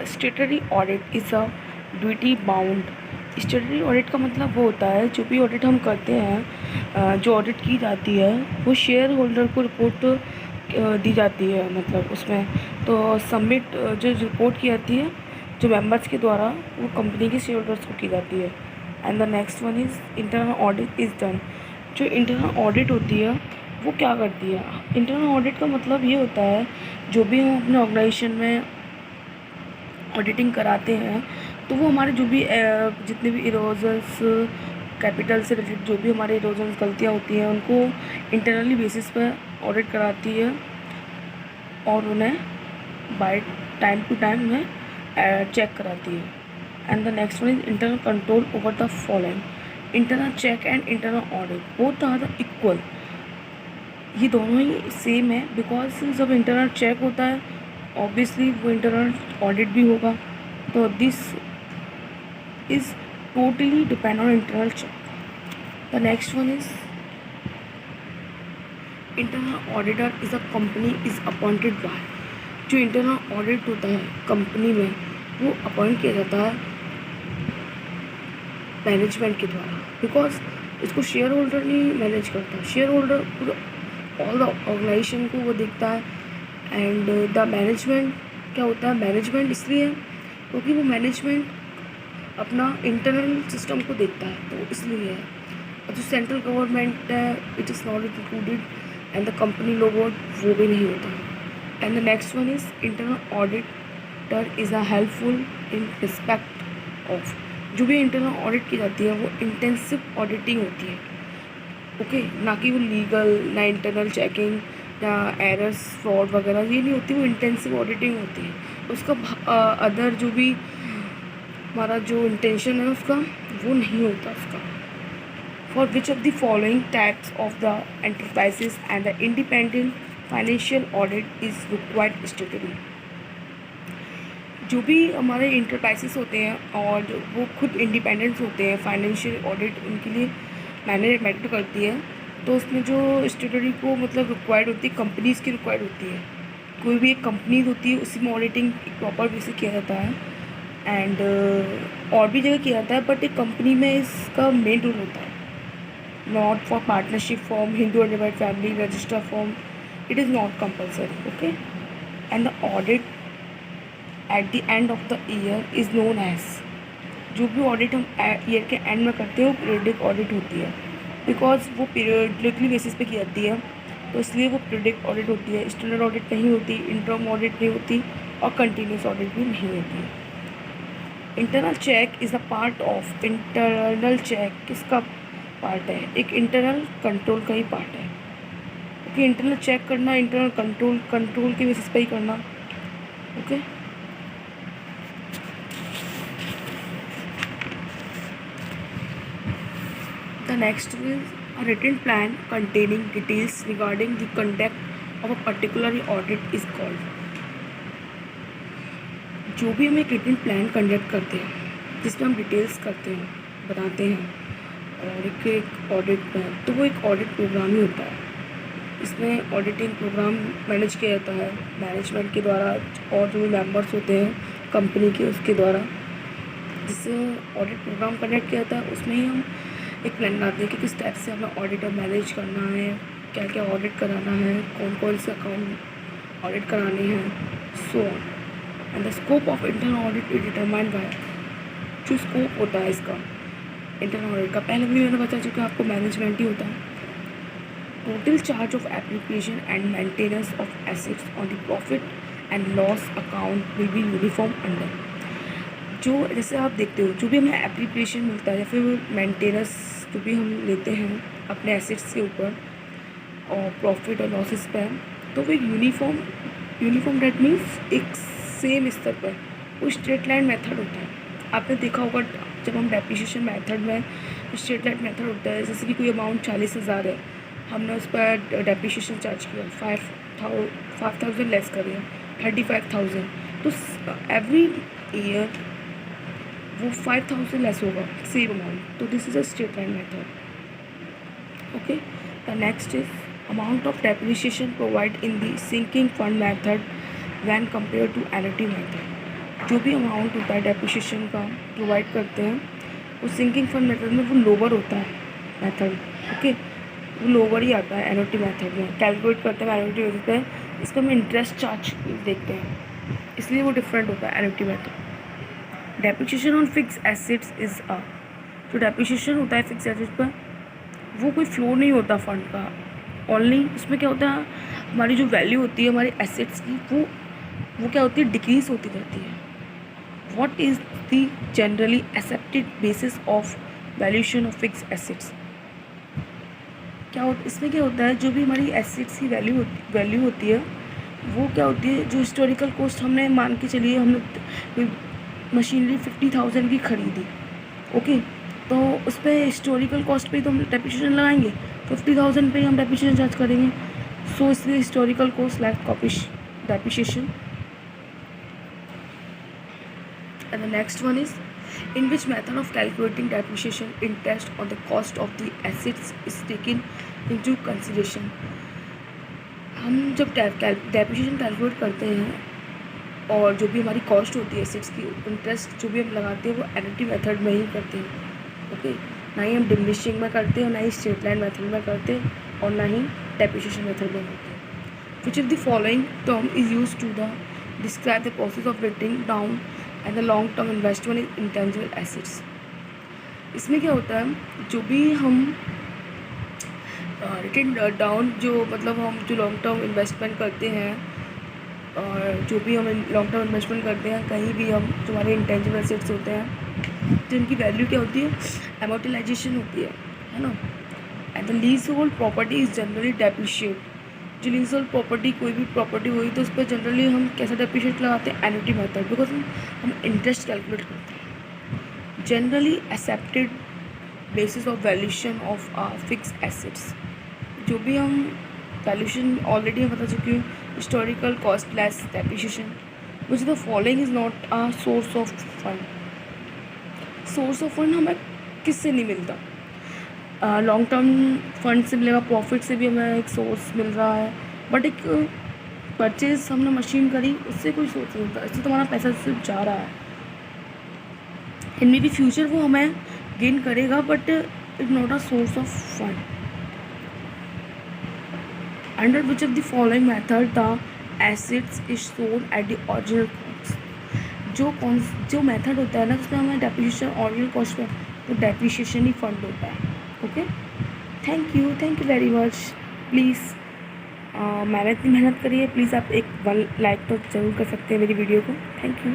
स्टेटरी audit is a duty bound. स्टेटरी audit का मतलब वो होता है जो भी ऑडिट हम करते हैं, जो ऑडिट की जाती है वो शेयर होल्डर को रिपोर्ट दी जाती है। मतलब उसमें तो सबमिट जो रिपोर्ट की जाती है जो मेंबर्स के द्वारा, वो कंपनी के शेयर होल्डर्स को की जाती है। And the next one is internal audit is done. जो इंटरनल ऑडिट होती है वो क्या करती है? इंटरनल ऑडिट का मतलब ये होता है जो भी हम अपने ऑर्गेनाइजेशन में ऑडिटिंग कराते हैं तो वो हमारे जो भी जितने भी इरोजन्स, कैपिटल से रिलेटेड जो भी हमारे इरोजन्स गलतियाँ होती हैं उनको इंटरनली बेसिस पर ऑडिट कराती है और उन्हें बाय टाइम टू टाइम उन्हें चेक कराती है। And the next one is internal control over the following. Internal check and internal audit both are the equal. ये दोनों ही सेम है बिकॉज जब इंटरनल चेक होता है ऑब्वियसली वो इंटरनल ऑडिट भी होगा। तो this is totally depend on internal check. The next one is internal auditor is a company is appointed by. जो इंटरनल ऑडिट होता है कंपनी में वो अपॉइंट किया जाता है मैनेजमेंट के द्वारा, बिकॉज इसको शेयर होल्डर नहीं मैनेज करता। Share holder all the organization को वो देखता है। एंड द मैनेजमेंट क्या होता है? मैनेजमेंट इसलिए क्योंकि वो मैनेजमेंट अपना इंटरनल सिस्टम को देखता है, तो इसलिए है। और जो सेंट्रल गवर्नमेंट है it is not included and the company लोगो वो भी नहीं होता। And the next one is internal auditor is a helpful in respect of. जो भी इंटरनल ऑडिट की जाती है वो इंटेंसिव ऑडिटिंग होती है, ओके ना कि वो लीगल, ना इंटरनल चेकिंग या एरर्स फ्रॉड वगैरह ये नहीं होती। वो इंटेंसिव ऑडिटिंग होती है। उसका अदर जो भी हमारा जो इंटेंशन है उसका वो नहीं होता उसका। For which of the following types of the enterprises and the independent financial audit is required स्टेटरी। जो भी हमारे इंटरप्राइजेस होते हैं और जो वो खुद इंडिपेंडेंट होते हैं, फाइनेंशियल ऑडिट उनके लिए मैटर करती है। तो उसमें जो स्टेटरी को मतलब रिक्वायर्ड होती है, कंपनीज़ की रिक्वायर्ड होती है। कोई भी एक कंपनी होती है उसी में ऑडिटिंग प्रॉपर वे से किया जाता है। एंड और भी जगह किया जाता है बट एक कंपनी में इसका मेन रोल होता है। Not for partnership form, Hindu and divide family register form, it is not compulsory, okay. And the audit at the end of the year is known as. जो भी ऑडिट हम year के and में करते हैं वो पीरियडिक ऑडिट होती है, बिकॉज वो पीरियडिकली बेसिस पे की जाती है तो इसलिए वो पीरियडिक ऑडिट होती है। स्टैंडर्ड ऑडिट नहीं होती, इंटरम ऑडिट नहीं होती और कंटिन्यूस ऑडिट भी नहीं होती है। Internal check is a part of. Internal check किसका पार्ट है? एक इंटरनल कंट्रोल का ही पार्ट है, क्योंकि इंटरनल चेक करना इंटरनल कंट्रोल के बेसिस पे ही करना, okay. The next is a written plan containing details regarding the conduct of a particular audit is called। जो भी हम एक रिटन प्लान कंडक्ट करते हैं जिसमें हम डिटेल्स करते हैं, बताते हैं और एक ऑडिट में, तो वो एक ऑडिट प्रोग्राम ही होता है। इसमें ऑडिटिंग प्रोग्राम मैनेज किया जाता है मैनेजमेंट के द्वारा और जो भी मेंबर्स होते हैं कंपनी के उसके द्वारा, जिससे ऑडिट प्रोग्राम कंडक्ट किया जाता है। उसमें ही हम एक प्लान बनाते हैं कि किस टाइप से हमें ऑडिट मैनेज करना है, क्या क्या ऑडिट कराना है, कौन कौन से अकाउंट ऑडिट कराने हैं, so on. And the scope of internal audit is determined by. जो स्कोप होता है इसका इंटरनल ऑडिट का, पहले भी मैंने बता चुका आपको, मैनेजमेंट ही होता है। Total charge of application and maintenance of assets on the profit and loss account will be uniform under. जो जैसे आप देखते हो जो भी हमें एप्लीकेशन मिलता है या फिर मेंटेनेंस जो भी हम लेते हैं अपने एसेट्स के ऊपर और प्रॉफिट और लॉसेस पर, तो वो एक यूनिफॉर्म डेट मीन्स एक सेम स्तर पर वो स्ट्रेट लाइन मेथड होता है। आपने देखा होगा जब हम डेप्रिसिएशन मेथड में स्ट्रेट लाइन मेथड होता है, जैसे कि कोई अमाउंट 40,000 है, हमने उस पर डेप्रिसिएशन चार्ज किया 5,000 लेस कर दिया 35,000, तो एवरी ईयर वो 5,000 लेस होगा सेम अमाउंट। तो this is a straight line method, okay. The next is amount of depreciation provide in the sinking fund method when compare to annuity method. जो भी amount होता है डेप्रिसिएशन का provide करते हैं, वो सिंकिंग फंड मेथड में वो लोअर होता है मेथड। ओके, वो लोअर ही आता है एनओटी मेथड में, कैलकुलेट करते हैं एनओटी बेसिस पे। इस पर हम इंटरेस्ट चार्ज देखते हैं, इसलिए वो डिफरेंट होता है NOT method. Depreciation on fix assets is जो डेप्रिसिएशन होता है फिक्स एसेट्स पर, वो कोई फ्लो नहीं होता फंड का। ओनली उसमें क्या होता है, हमारी जो वैल्यू होती है हमारी एसेट्स की, वो क्या होती है, डिक्रीज होती रहती है। What is the generally accepted basis of valuation of fix assets? क्या होता इसमें क्या होता है, जो भी हमारी एसेट्स की वैल्यू होती है, वो क्या होती है, जो हिस्टोरिकल कॉस्ट हमने मान के चलिए, हमने कोई मशीनरी 50,000 की खरीदी। ओके, तो उस पर हिस्टोरिकल कॉस्ट पे तो हम डेप्रिसिएशन लगाएंगे, 50,000 पे ही हम डेप्रिसिएशन चार्ज करेंगे। सो इसलिए हिस्टोरिकल कॉस्ट लाइक कॉपिश depreciation. And the next one is, in which method of calculating depreciation interest on the cost of the assets is taken into consideration? हम जब डेप्रिसिएशन कैलकुलेट करते हैं और जो भी हमारी कॉस्ट होती है एसेट्स की, इंटरेस्ट जो भी हम लगाते हैं वो एनओटी मेथड में ही करते हैं। ओके, ना ही हम डिमिनिशिंग में करते हैं, ना ही स्ट्रेट लाइन मेथड में करते हैं, और ना ही डेप्रिसिएशन मेथड में करते हैं। Which of the following term is use to the describe the process of returning down and the long term investment in intangible assets? इसमें क्या होता है, जो भी हम रिटर्न डाउन, जो मतलब हम जो लॉन्ग टर्म इन्वेस्टमेंट करते हैं, और जो भी हम लॉन्ग टर्म इन्वेस्टमेंट करते हैं कहीं भी, हम जो हमारे इंटेंजिबल एसेट्स होते हैं, तो इनकी वैल्यू क्या होती है, एमोर्टाइजेशन होती है ना। And the lease hold property is generally depreciate. जो लीज होल्ड प्रॉपर्टी, कोई भी प्रॉपर्टी हुई तो उस पर जनरली हम कैसा डेप्रिशिएट लगाते हैं, एन्युटी मेथड, बिकॉज हम इंटरेस्ट कैलकुलेट करते हैं। Generally accepted basis of valuation of fix assets, जो भी हम वैल्यूएशन ऑलरेडी हम बता चुके हैं, हिस्टोरिकल कॉस्ट लेस डेप्रिसिएशन। मुझे the following is not a source of fund. Source of fund हमें किससे नहीं मिलता, लॉन्ग टर्म फंड से मिलेगा, प्रॉफिट से भी हमें एक सोर्स मिल रहा है, बट एक परचेज हमने मशीन करी उससे कोई सोर्स नहीं होता, इससे तुम्हारा पैसा सिर्फ जा रहा है। इनमें भी फ्यूचर वो हमें गेन करेगा, but it not a source of fund. Under which of the following method the assets is sold at the original cost? जो मेथड होता है ना, उसमें हमें डेप्रिसिएशन ओरिजिनल कॉस्ट पे, तो डेप्रिसिएशन ही फंड होता है। Okay, thank you very much. Please मैंने इतनी मेहनत करी है, प्लीज़ आप एक 1 लाइक तो ज़रूर कर सकते हैं मेरी वीडियो को। Thank you.